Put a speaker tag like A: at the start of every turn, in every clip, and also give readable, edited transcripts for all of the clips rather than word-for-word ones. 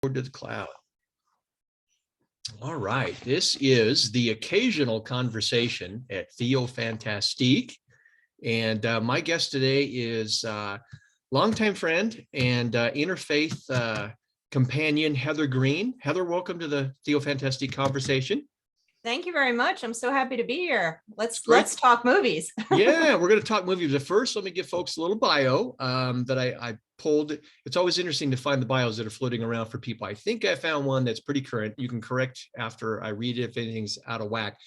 A: To the cloud. All right, this is the occasional conversation at Theo Fantastique, and my guest today is longtime friend and interfaith companion Heather Greene. Heather, welcome to the Theo Fantastique conversation.
B: Thank you very much. I'm so happy to be here. Let's talk movies.
A: Yeah, we're going to talk movies. But first, let me give folks a little bio that I pulled. It's always interesting to find the bios that are floating around for people. I think I found one that's pretty current. You can correct after I read it if anything's out of whack.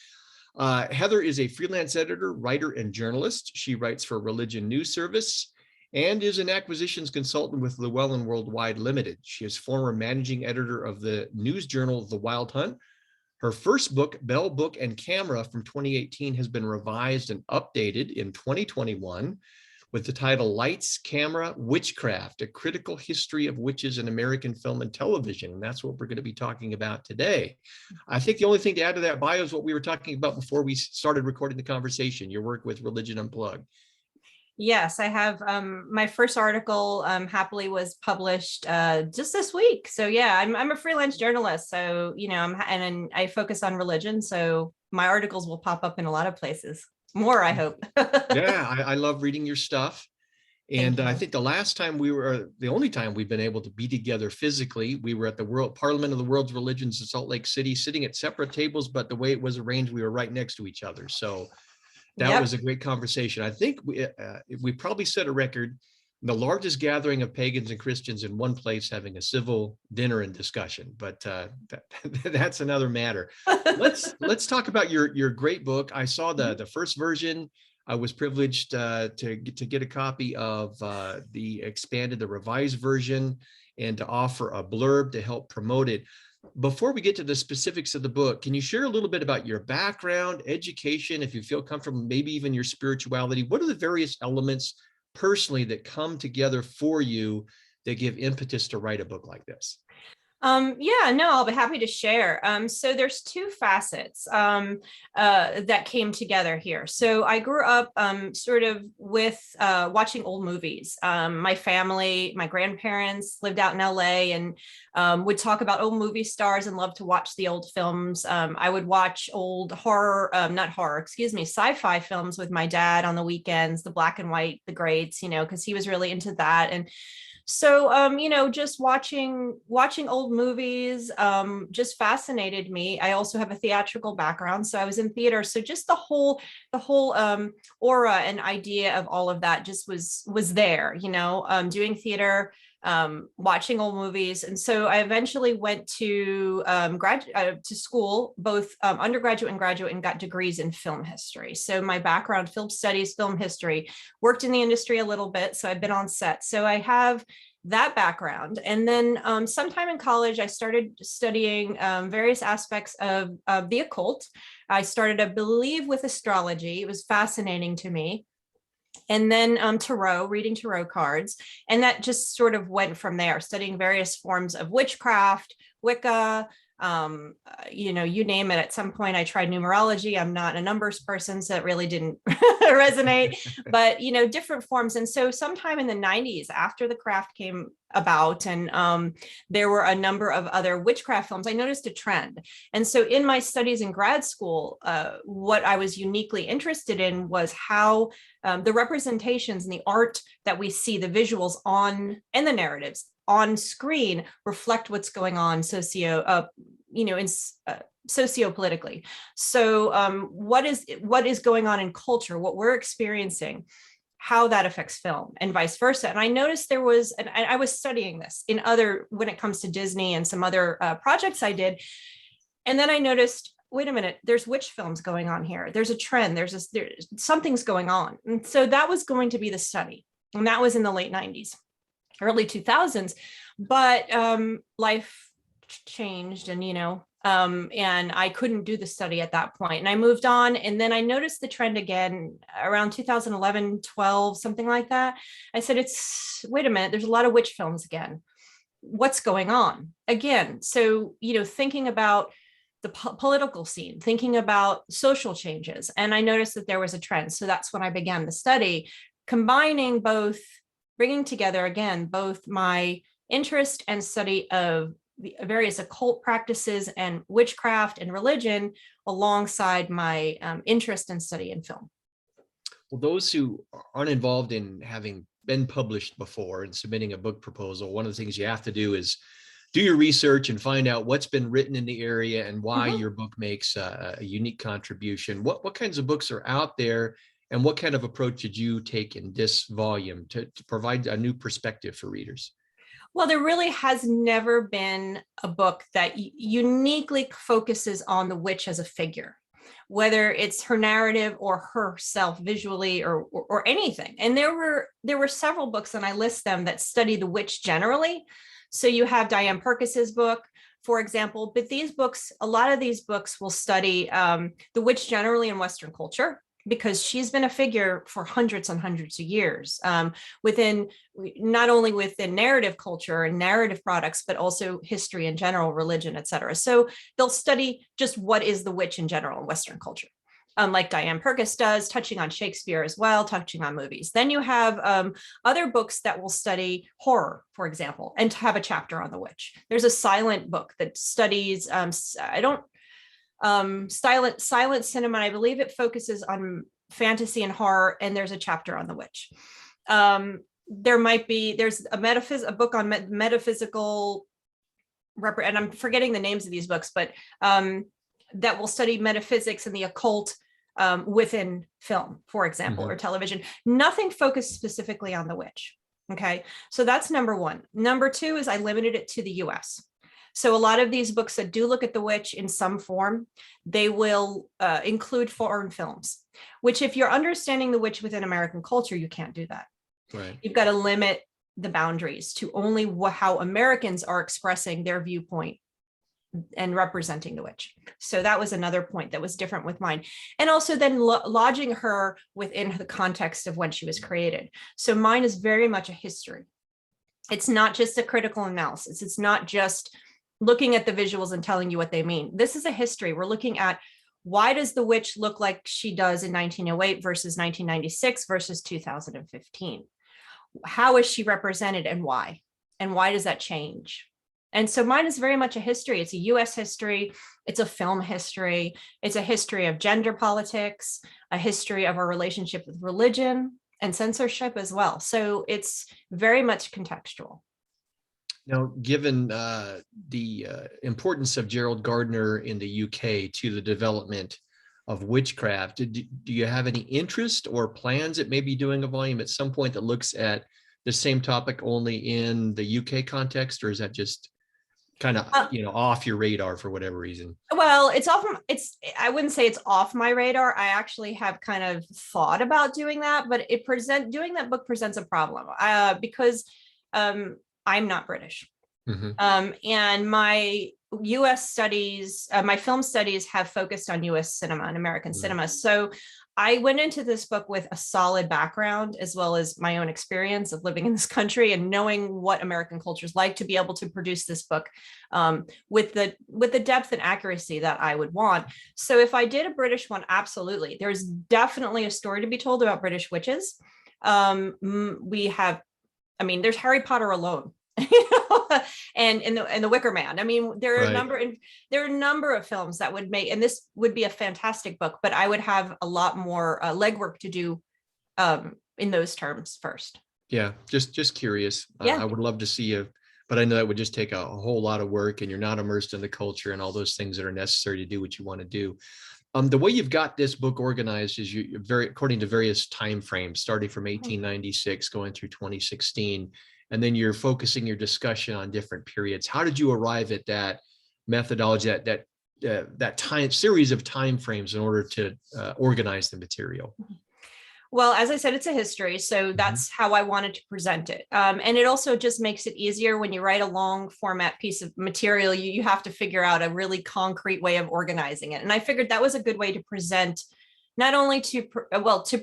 A: Heather is a freelance editor, writer, and journalist. She writes for Religion News Service and is an acquisitions consultant with Llewellyn Worldwide Limited. She is former managing editor of the news journal The Wild Hunt. Her first book, Bell, Book, and Camera from 2018 has been revised and updated in 2021 with the title Lights, Camera, Witchcraft, A Critical History of Witches in American Film and Television. And that's what we're going to be talking about today. I think the only thing to add to that bio is what we were talking about before we started recording the conversation, your work with Religion Unplugged.
B: Yes, I have. My first article happily was published just this week. So yeah, I'm a freelance journalist. So, you know, and I focus on religion. So my articles will pop up in a lot of places. More, I hope.
A: Yeah, I love reading your stuff. And I think the only time we've been able to be together physically, we were at the Parliament of the World's Religions in Salt Lake City, sitting at separate tables, but the way it was arranged, we were right next to each other. So that was a great conversation. I think we probably set a record, the largest gathering of pagans and Christians in one place having a civil dinner and discussion, but that's another matter. Let's talk about your great book. I saw the first version. I was privileged to get a copy of the revised version and to offer a blurb to help promote it. Before we get to the specifics of the book, can you share a little bit about your background, education, if you feel comfortable, maybe even your spirituality? What are the various elements personally that come together for you that give impetus to write a book like this?
B: Yeah, no, I'll be happy to share. So there's two facets that came together here. So I grew up sort of with watching old movies. My family, my grandparents lived out in LA and would talk about old movie stars and love to watch the old films. I would watch old sci-fi films with my dad on the weekends, the black and white, the greats, you know, because he was really into that. And so, you know, just watching old movies just fascinated me. I also have a theatrical background, so I was in theater. So just the whole aura and idea of all of that just was there, you know, doing theater, watching old movies. And so I eventually went to to school, both undergraduate and graduate, and got degrees in film history. So my background, film studies, film history, worked in the industry a little bit. So I've been on set. So I have that background. And then sometime in college, I started studying various aspects of the occult. I started, I believe, with astrology. It was fascinating to me. And then tarot, reading tarot cards. And that just sort of went from there, studying various forms of witchcraft, Wicca, you know, you name it. At some point I tried numerology. I'm not a numbers person, so that really didn't resonate, but, you know, different forms. And so sometime in the 90s, after the craft came about and there were a number of other witchcraft films, I noticed a trend. And so in my studies in grad school, what I was uniquely interested in was how the representations and the art that we see, the visuals on and the narratives on screen reflect what's going on sociopolitically. So what is going on in culture, what we're experiencing, how that affects film and vice versa. And I noticed there was, and I was studying this in when it comes to Disney and some other projects I did. And then I noticed, wait a minute, there's witch films going on here. There's a trend, something's going on. And so that was going to be the study. And that was in the late 90s. Early 2000s, but life changed, and you know, and I couldn't do the study at that point. And I moved on, and then I noticed the trend again around 2011, 12, something like that. I said, wait a minute, there's a lot of witch films again. What's going on again? So, you know, thinking about the political scene, thinking about social changes, and I noticed that there was a trend. So that's when I began the study, bringing together again both my interest and study of the various occult practices and witchcraft and religion alongside my interest and study in film.
A: Well, those who aren't involved in having been published before and submitting a book proposal, one of the things you have to do is do your research and find out what's been written in the area and why your book makes a unique contribution. What kinds of books are out there, and what kind of approach did you take in this volume to provide a new perspective for readers?
B: Well, there really has never been a book that uniquely focuses on the witch as a figure, whether it's her narrative or herself visually or anything. And there were several books, and I list them, that study the witch generally. So you have Diane Purkis's book, for example, but these books, a lot of these books will study the witch generally in Western culture, because she's been a figure for hundreds and hundreds of years within, not only within narrative culture and narrative products, but also history in general, religion, et cetera. So they'll study just what is the witch in general in Western culture, like Diane Purkis does, touching on Shakespeare as well, touching on movies. Then you have other books that will study horror, for example, and have a chapter on the witch. There's a silent book that studies, silent cinema. I believe it focuses on fantasy and horror, and there's a chapter on the witch. There's a book on metaphysical, and I'm forgetting the names of these books, but that will study metaphysics and the occult within film, for example, or television. Nothing focused specifically on the witch. Okay, so that's number one. Number two is I limited it to the US. So a lot of these books that do look at the witch in some form, they will include foreign films, which if you're understanding the witch within American culture, you can't do that.
A: Right.
B: You've got to limit the boundaries to only how Americans are expressing their viewpoint and representing the witch. So that was another point that was different with mine. And also then lodging her within the context of when she was created. So mine is very much a history. It's not just a critical analysis. It's not just looking at the visuals and telling you what they mean. This is a history. We're looking at, why does the witch look like she does in 1908 versus 1996 versus 2015? How is she represented, and why? And why does that change? And so mine is very much a history. It's a US history. It's a film history. It's a history of gender politics, a history of our relationship with religion and censorship as well. So it's very much contextual.
A: Now, given the importance of Gerald Gardner in the UK to the development of witchcraft, do you have any interest or plans at maybe doing a volume at some point that looks at the same topic only in the UK context, or is that just kind of off your radar for whatever reason?
B: Well, I wouldn't say it's off my radar. I actually have kind of thought about doing that, but doing that book presents a problem because I'm not British. And my US studies, my film studies have focused on US cinema and American cinema. So I went into this book with a solid background, as well as my own experience of living in this country and knowing what American culture is like, to be able to produce this book with the depth and accuracy that I would want. So if I did a British one, absolutely. There's definitely a story to be told about British witches. There's Harry Potter alone. And the Wicker Man. I mean, there are a number of films that would make, and this would be a fantastic book, but I would have a lot more legwork to do in those terms first. Yeah,
A: just curious. I would love to see you, but I know that would just take a whole lot of work, and you're not immersed in the culture and all those things that are necessary to do what you want to do. The way you've got this book organized is according to various time frames, starting from 1896 going through 2016. And then you're focusing your discussion on different periods. How did you arrive at that methodology, that time series of time frames in order to organize the material?
B: Well, as I said, it's a history, so that's how I wanted to present it. And it also just makes it easier when you write a long format piece of material. You have to figure out a really concrete way of organizing it. And I figured that was a good way to present, not only to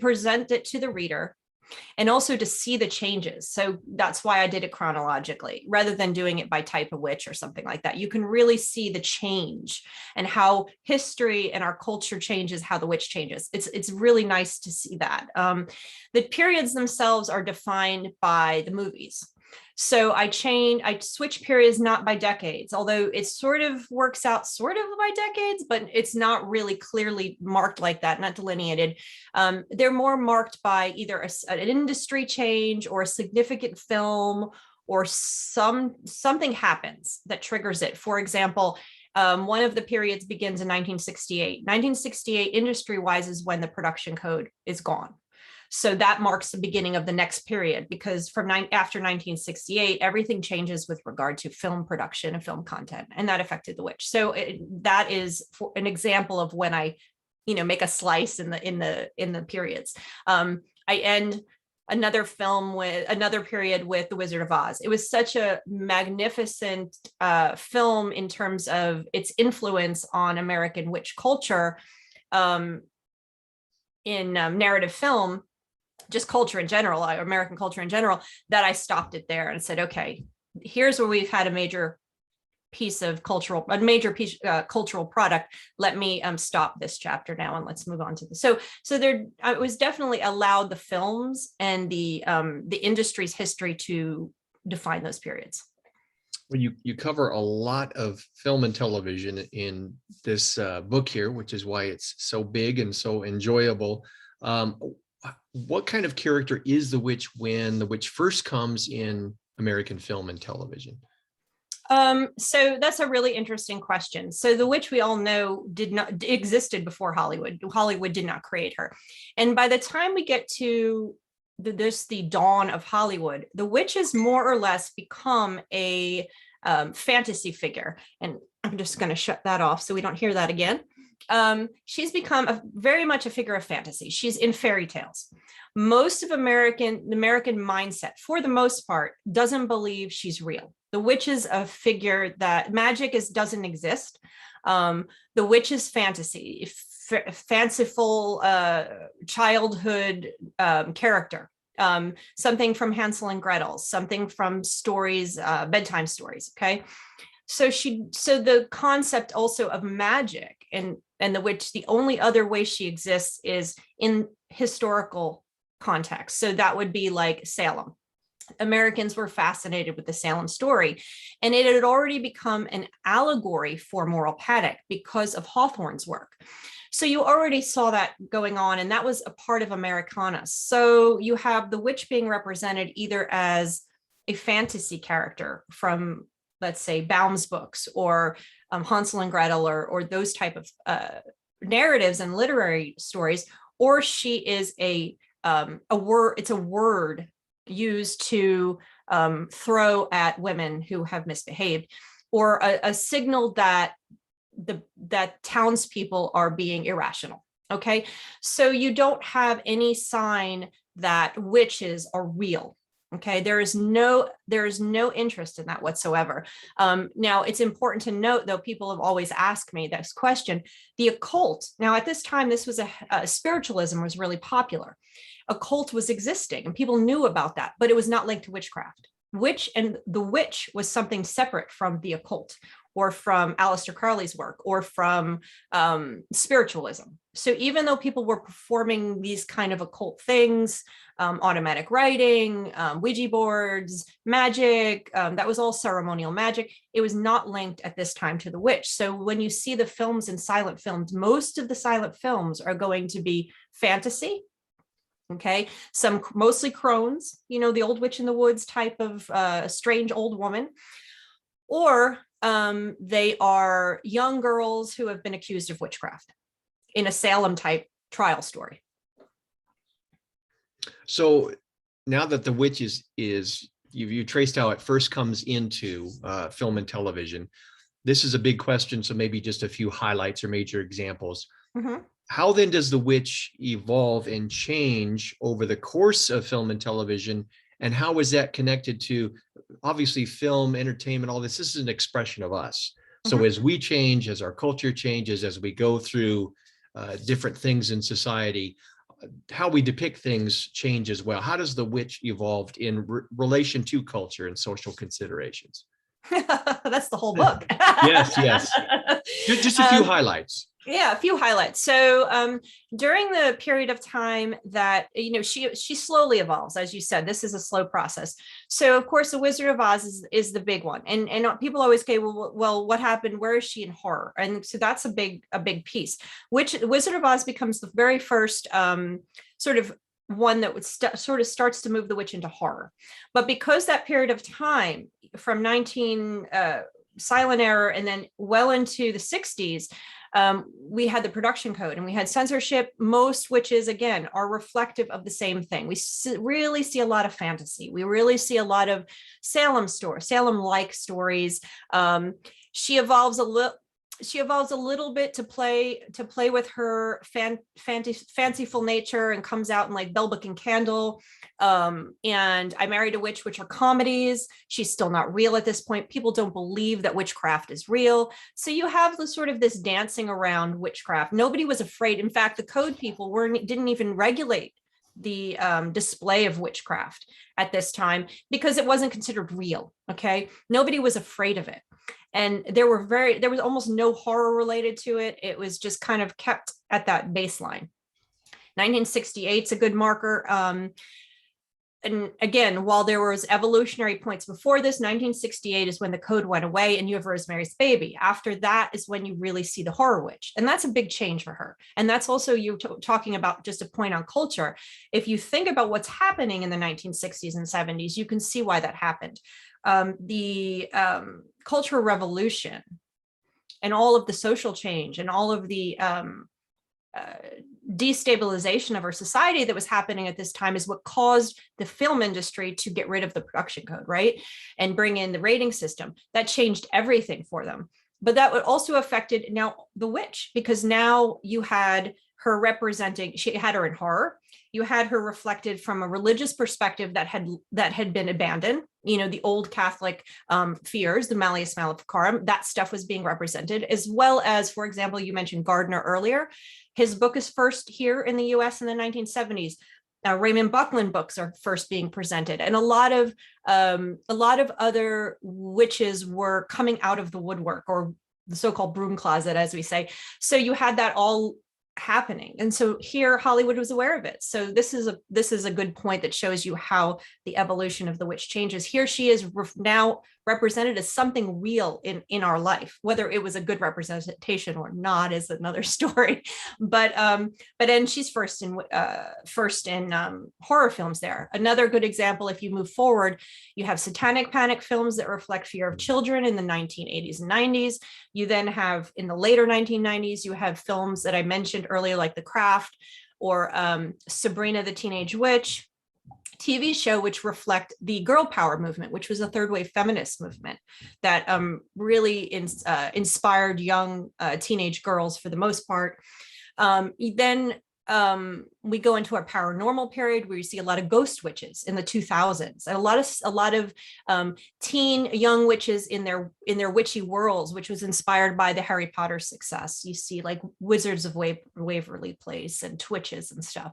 B: present it to the reader, and also to see the changes. So that's why I did it chronologically rather than doing it by type of witch or something like that. You can really see the change and how history and our culture changes, how the witch changes. It's really nice to see that. The periods themselves are defined by the movies. So I switch periods, not by decades, although it sort of works out sort of by decades, but it's not really clearly marked like that, not delineated. They're more marked by either an industry change or a significant film, or something happens that triggers it. For example, one of the periods begins in 1968. 1968, industry-wise, is when the production code is gone. So that marks the beginning of the next period, because after 1968, everything changes with regard to film production and film content, and that affected The Witch. So that is an example of when I, make a slice in the periods. I end another period with The Wizard of Oz. It was such a magnificent film in terms of its influence on American witch culture, in narrative film, just culture in general, American culture in general, that I stopped it there and said, okay, here's where we've had a major cultural product. Let me stop this chapter now and let's move on to this. So there, I was definitely allowed the films and the industry's history to define those periods.
A: Well, you cover a lot of film and television in this book here, which is why it's so big and so enjoyable. What kind of character is the witch when the witch first comes in American film and television?
B: So that's a really interesting question. So the witch, we all know, existed before Hollywood. Hollywood did not create her. And by the time we get to the dawn of Hollywood, the witch has more or less become a fantasy figure. And I'm just going to shut that off so we don't hear that again. She's become very much a figure of fantasy. She's in fairy tales. Most of the American mindset, for the most part, doesn't believe she's real. The witch is a figure that doesn't exist. The witch is fantasy, fanciful childhood character. Something from Hansel and Gretel, something from stories, bedtime stories. Okay. So the concept also of magic and the witch, the only other way she exists is in historical context. So that would be like Salem. Americans were fascinated with the Salem story, and it had already become an allegory for moral panic because of Hawthorne's work. So you already saw that going on, and that was a part of Americana. So you have the witch being represented either as a fantasy character from, let's say, Baum's books, or Hansel and Gretel, or those type of narratives and literary stories, or she is a word. It's a word used to throw at women who have misbehaved, or a signal that that townspeople are being irrational. Okay, so you don't have any sign that witches are real. Okay, there is no interest in that whatsoever. Now, it's important to note, though, people have always asked me this question, the occult. Now, at this time, this was spiritualism was really popular. Occult was existing and people knew about that, but it was not linked to witchcraft. The witch was something separate from the occult, or from Aleister Crowley's work, or from spiritualism. So even though people were performing these kind of occult things, automatic writing, Ouija boards, magic, that was all ceremonial magic, it was not linked at this time to the witch. So when you see the films and silent films, most of the silent films are going to be fantasy. Okay, some mostly crones, the Old Witch in the Woods type of strange old woman, or they are young girls who have been accused of witchcraft in a Salem type trial story.
A: So now that the witch is you traced how it first comes into film and television, this is a big question. So maybe just a few highlights or major examples. Mm-hmm. How then does the witch evolve and change over the course of film and television? And how is that connected to, obviously, film, entertainment, all this? This is an expression of us. So mm-hmm. as we change, as our culture changes, as we go through different things in society, how we depict things change as well. How does the witch evolve in relation to culture and social considerations?
B: That's the whole book.
A: Yes. Just a few highlights.
B: Yeah, a few highlights. So during the period of time that, she slowly evolves, as you said, this is a slow process. So of course, the Wizard of Oz is the big one, and people always say, well, what happened? Where is she in horror? And so that's a big piece. Which Wizard of Oz becomes the very first sort of one that would sort of starts to move the witch into horror. But because that period of time from 19 silent era and then well into the 60s, we had the production code and we had censorship. Most witches, again, are reflective of the same thing. We really see a lot of fantasy. We really see a lot of Salem-like stories. She evolves a little bit to play with her fanciful nature and comes out in like Bell Book and Candle, and I Married a Witch, which are comedies. She's still not real at this point. People don't believe that witchcraft is real. So you have the sort of this dancing around witchcraft. Nobody was afraid. In fact, the code people didn't even regulate the display of witchcraft at this time because it wasn't considered real. Okay, nobody was afraid of it. And there was almost no horror related to it. It was just kind of kept at that baseline. 1968 is a good marker. And again, while there was evolutionary points before this, 1968 is when the code went away and you have Rosemary's Baby. After that is when you really see the horror witch. And that's a big change for her. And that's also you talking about just a point on culture. If you think about what's happening in the 1960s and 70s, you can see why that happened. The Cultural Revolution and all of the social change and all of the destabilization of our society that was happening at this time is what caused the film industry to get rid of the production code, right? And bring in the rating system. That changed everything for them. But that would also affected now the witch, because now you had her representing, she had her in horror. You had her reflected from a religious perspective that had been abandoned. The old Catholic fears, the Malleus Maleficarum, that stuff was being represented, as well as, for example, you mentioned Gardner earlier. His book is first here in the US in the 1970s. Raymond Buckland books are first being presented, and a lot of other witches were coming out of the woodwork, or the so-called broom closet, as we say. So you had that all happening, and so here Hollywood was aware of it. So this is a good point that shows you how the evolution of the witch changes. Here she is now represented as something real in our life. Whether it was a good representation or not is another story. But then she's first in horror films there. Another good example, if you move forward, you have satanic panic films that reflect fear of children in the 1980s and 90s. You then have, in the later 1990s, you have films that I mentioned earlier, like The Craft or Sabrina the Teenage Witch, TV show, which reflect the girl power movement, which was a third wave feminist movement that really inspired young teenage girls for the most part. Then we go into our paranormal period, where you see a lot of ghost witches in the 2000s, and a lot of teen young witches in their witchy worlds, which was inspired by the Harry Potter success. You see like Wizards of Waverly Place and Twitches and stuff,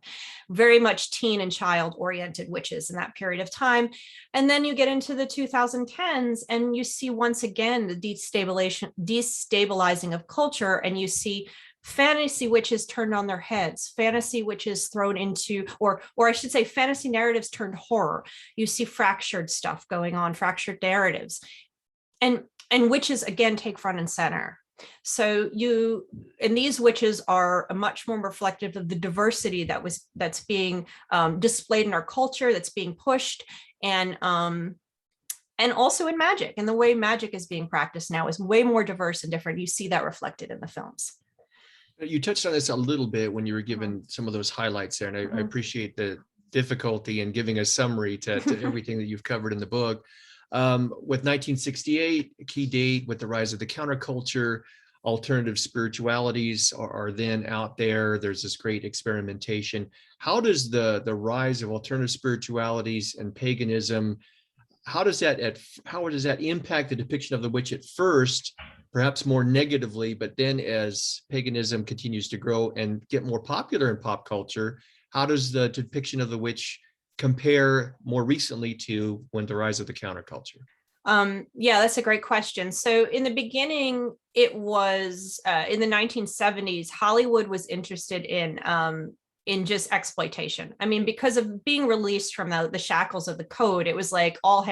B: very much teen and child oriented witches in that period of time. And then you get into the 2010s and you see once again the destabilizing of culture, and you see fantasy witches turned on their heads, fantasy witches thrown into, or I should say fantasy narratives turned horror. You see fractured stuff going on, fractured narratives, and witches again take front and center. So these witches are much more reflective of the diversity that's being displayed in our culture, that's being pushed, and also in magic, and the way magic is being practiced now is way more diverse and different. You see that reflected in the films.
A: You touched on this a little bit when you were given some of those highlights there, and I appreciate the difficulty in giving a summary to everything that you've covered in the book. With 1968, a key date with the rise of the counterculture, alternative spiritualities are then out there. There's this great experimentation. How does the rise of alternative spiritualities and paganism, how does that impact the depiction of the witch at first, perhaps more negatively, but then as paganism continues to grow and get more popular in pop culture, how does the depiction of the witch compare more recently to when the rise of the counterculture?
B: Yeah, that's a great question. So in the beginning, it was in the 1970s, Hollywood was interested in just exploitation. I mean, because of being released from the shackles of the code, it was like all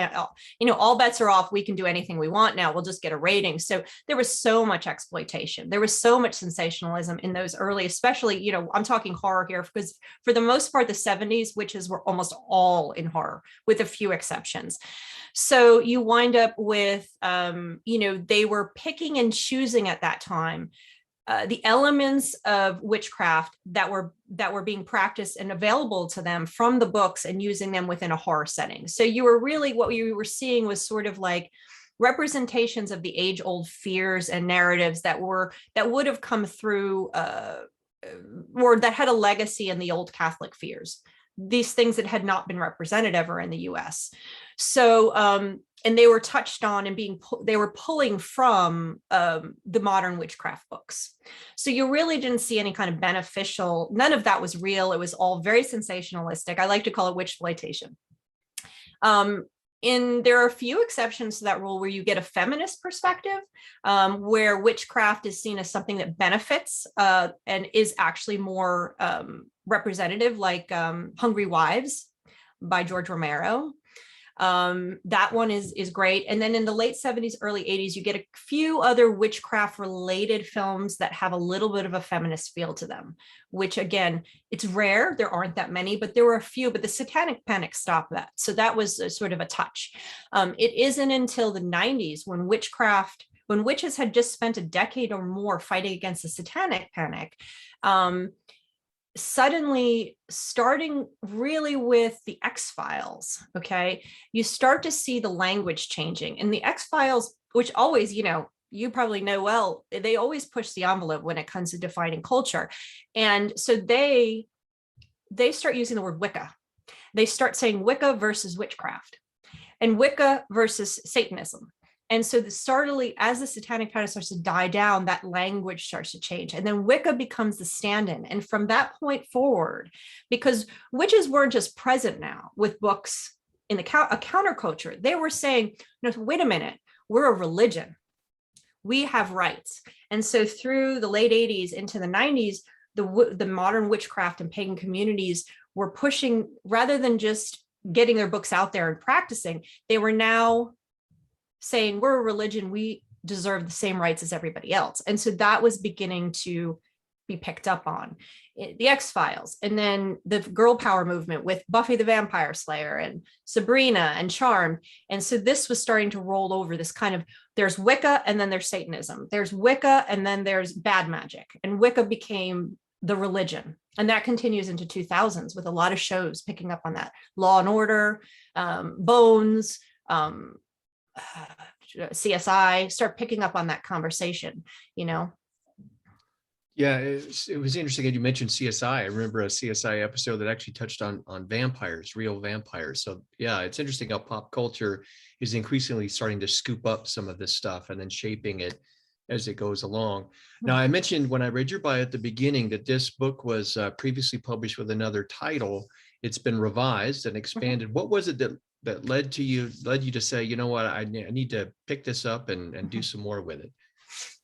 B: bets are off. We can do anything we want now. We'll just get a rating. So there was so much exploitation. There was so much sensationalism in those early, especially, I'm talking horror here, because for the most part, the 70s, witches were almost all in horror with a few exceptions. So you wind up with, they were picking and choosing at that time the elements of witchcraft that were being practiced and available to them from the books and using them within a horror setting. So what you were seeing was sort of like representations of the age-old fears and narratives that would have come through or that had a legacy in the old Catholic fears, these things that had not been represented ever in the US. So, and they were touched on and they were pulling from the modern witchcraft books. So you really didn't see any kind of beneficial, none of that was real. It was all very sensationalistic. I like to call it witchploitation. There are a few exceptions to that rule where you get a feminist perspective, where witchcraft is seen as something that benefits and is actually more representative, like Hungry Wives by George Romero. That one is great. And then in the late 70s, early 80s, you get a few other witchcraft related films that have a little bit of a feminist feel to them, which again, it's rare. There aren't that many, but there were a few, but the Satanic Panic stopped that. So that was sort of a touch. It isn't until the 90s when witches had just spent a decade or more fighting against the Satanic Panic, suddenly starting really with the X-Files, okay, you start to see the language changing. And the X-Files, which always, you probably know well, they always push the envelope when it comes to defining culture. And so they start using the word Wicca. They start saying Wicca versus witchcraft and Wicca versus Satanism. And so as the Satanic Panic starts to die down, that language starts to change. And then Wicca becomes the stand-in. And from that point forward, because witches weren't just present now with books in a counterculture, they were saying, no, wait a minute, we're a religion. We have rights. And so through the late 80s into the 90s, the modern witchcraft and pagan communities were pushing, rather than just getting their books out there and practicing, they were now saying we're a religion, we deserve the same rights as everybody else. And so that was beginning to be picked up on. The X-Files, and then the girl power movement with Buffy the Vampire Slayer and Sabrina and Charmed. And so this was starting to roll over this kind of, there's Wicca and then there's Satanism. There's Wicca and then there's bad magic. And Wicca became the religion. And that continues into 2000s with a lot of shows picking up on that. Law and Order, Bones, CSI, start picking up on that conversation,
A: Yeah, it was interesting that you mentioned CSI. I remember a CSI episode that actually touched on vampires, real vampires. So yeah, it's interesting how pop culture is increasingly starting to scoop up some of this stuff and then shaping it as it goes along. Now, I mentioned when I read your bio at the beginning that this book was previously published with another title. It's been revised and expanded. What was it that led you to say, you know what, I need to pick this up and do some more with it?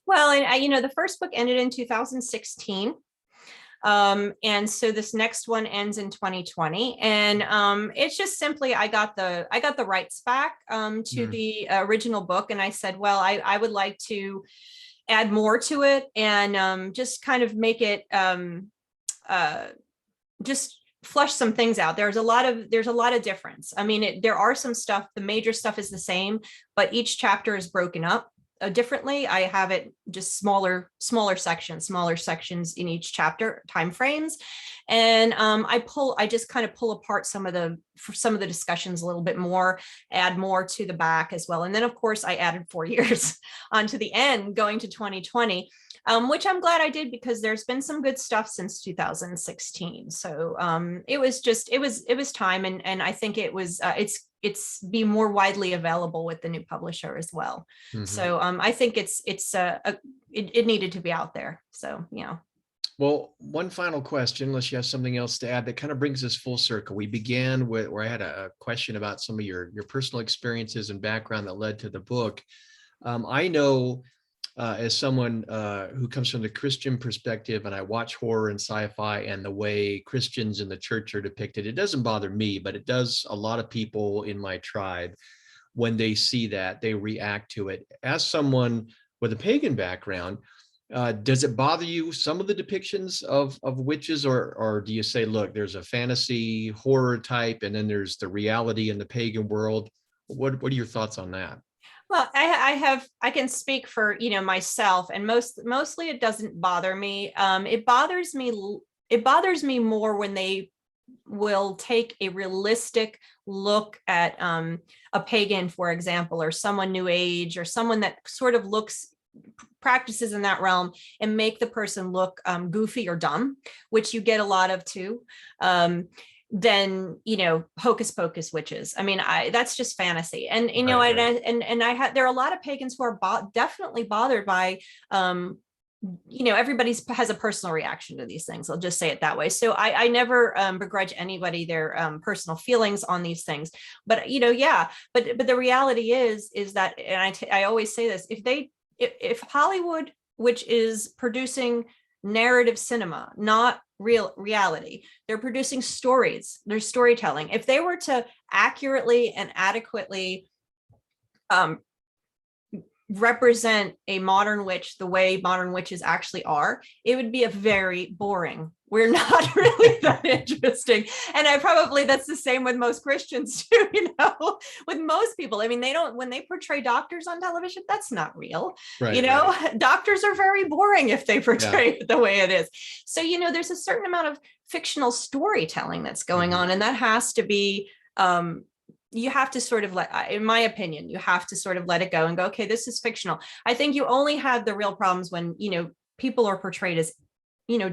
B: Well, and the first book ended in 2016. And so this next one ends in 2020. And it's just simply, I got the rights back to the original book. And I said, well, I would like to add more to it and just kind of make it just flush some things out. There's a lot of difference. I mean, there are some stuff, the major stuff is the same, but each chapter is broken up differently. I have it just smaller sections in each chapter, time frames. And I just kind of pull apart some of the discussions a little bit more, add more to the back as well. And then of course I added 4 years onto the end going to 2020. Which I'm glad I did, because there's been some good stuff since 2016. So it was time, and I think it was it's be more widely available with the new publisher as well. Mm-hmm. So I think it needed to be out there. So
A: Well, one final question, unless you have something else to add, that kind of brings us full circle. We began with where I had a question about some of your personal experiences and background that led to the book. I know as someone who comes from the Christian perspective, and I watch horror and sci-fi and the way Christians in the church are depicted, it doesn't bother me, but it does a lot of people in my tribe. When they see that, they react to it. As someone with a pagan background, does it bother you, some of the depictions of witches, or do you say, look, there's a fantasy horror type, and then there's the reality in the pagan world? What are your thoughts on that?
B: Well, I can speak for, myself, and mostly it doesn't bother me. It bothers me more when they will take a realistic look at a pagan, for example, or someone new age, or someone that sort of practices in that realm, and make the person look goofy or dumb, which you get a lot of too. Then hocus pocus witches. I mean, that's just fantasy, and
A: Right.
B: there are a lot of pagans who are definitely bothered by everybody has a personal reaction to these things. I'll just say it that way. So I never begrudge anybody their personal feelings on these things. But yeah. But the reality is that, and I always say this: if Hollywood, which is producing narrative cinema, not reality, they're producing stories, they're storytelling. If they were to accurately and adequately represent a modern witch the way modern witches actually are, it would be a very boring. We're not really that interesting. And that's the same with most Christians too, with most people. I mean, when they portray doctors on television, that's not real.
A: Right, right.
B: Doctors are very boring if they portray it the way it is. So, there's a certain amount of fictional storytelling that's going on, and that has to be, you have to sort of in my opinion, you have to sort of let it go and go, okay, this is fictional. I think you only have the real problems when, people are portrayed as,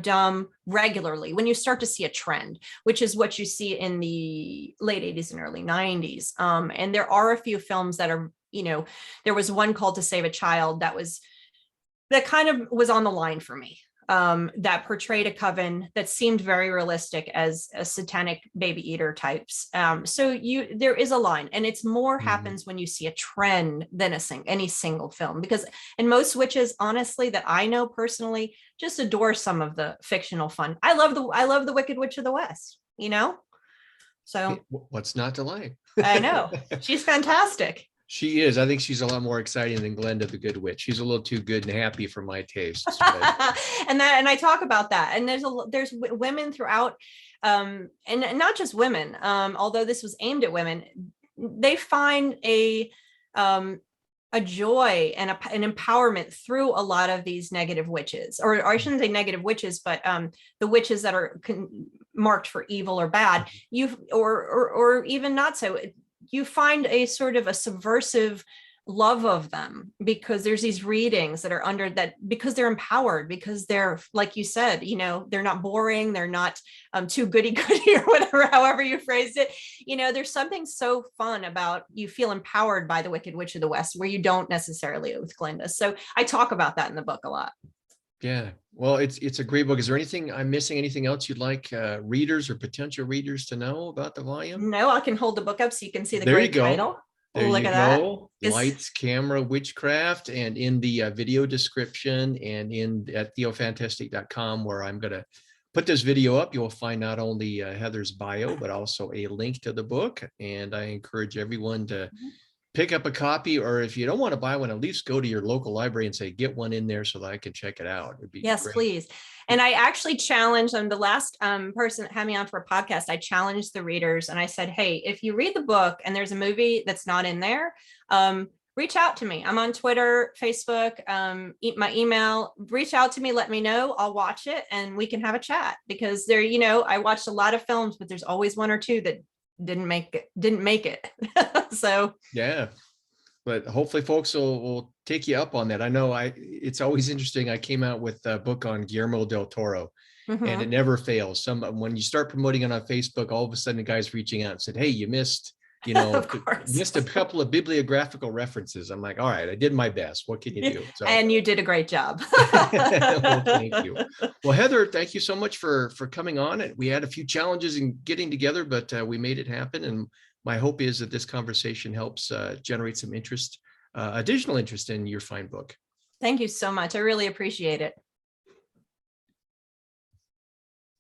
B: dumb regularly, when you start to see a trend, which is what you see in the late 80s and early 90s. And there are a few films that are, there was one called To Save a Child that kind of was on the line for me. That portrayed a coven that seemed very realistic as a satanic baby eater types. So there is a line, and it's more happens when you see a trend than any single film, because in most witches, honestly, that I know personally, just adore some of the fictional fun. I love the Wicked Witch of the West, so
A: What's not to like?
B: I know she's fantastic.
A: She is. I think she's a lot more exciting than Glenda the Good Witch. She's a little too good and happy for my tastes. But...
B: and I talk about that. And there's women throughout, and not just women. Although this was aimed at women, they find a joy and an empowerment through a lot of these negative witches, or I shouldn't say negative witches, but the witches that are marked for evil or bad. Or even not so. You find a sort of a subversive love of them, because there's these readings that are under that, because they're empowered, because they're, like you said, they're not boring, they're not too goody or whatever, however you phrased it. There's something so fun about, you feel empowered by the Wicked Witch of the West, where you don't necessarily with Glenda. So I talk about that in the book a lot.
A: Yeah, well, it's a great book. Is there anything I'm missing? Anything else you'd like readers or potential readers to know about the volume?
B: No, I can hold the book up so you can see the great title.
A: There
B: look
A: you
B: at
A: go.
B: That.
A: Lights, Camera, Witchcraft, and in the video description and at theofantastic.com, where I'm going to put this video up, you'll find not only Heather's bio, but also a link to the book. And I encourage everyone to pick up a copy, or if you don't want to buy one, at least go to your local library and say, get one in there so that I can check it out. It'd be
B: yes,
A: great.
B: Please. And I actually challenged, the last person that had me on for a podcast, I challenged the readers and I said, hey, if you read the book and there's a movie that's not in there, reach out to me. I'm on Twitter, Facebook, my email, reach out to me, let me know, I'll watch it and we can have a chat, because I watched a lot of films, but there's always one or two that didn't make it. So
A: yeah, but hopefully folks will take you up on that. I know it's always interesting. I came out with a book on Guillermo del Toro, and it never fails. When you start promoting it on Facebook, all of a sudden the guy's reaching out and said, hey, you missed
B: Of course.
A: Just a couple of bibliographical references. I'm like, all right, I did my best. What can you do? So,
B: and you did a great job.
A: well, thank you. Well, Heather, thank you so much for coming on. And we had a few challenges in getting together, but we made it happen. And my hope is that this conversation helps generate some interest, additional interest in your fine book.
B: Thank you so much. I really appreciate it.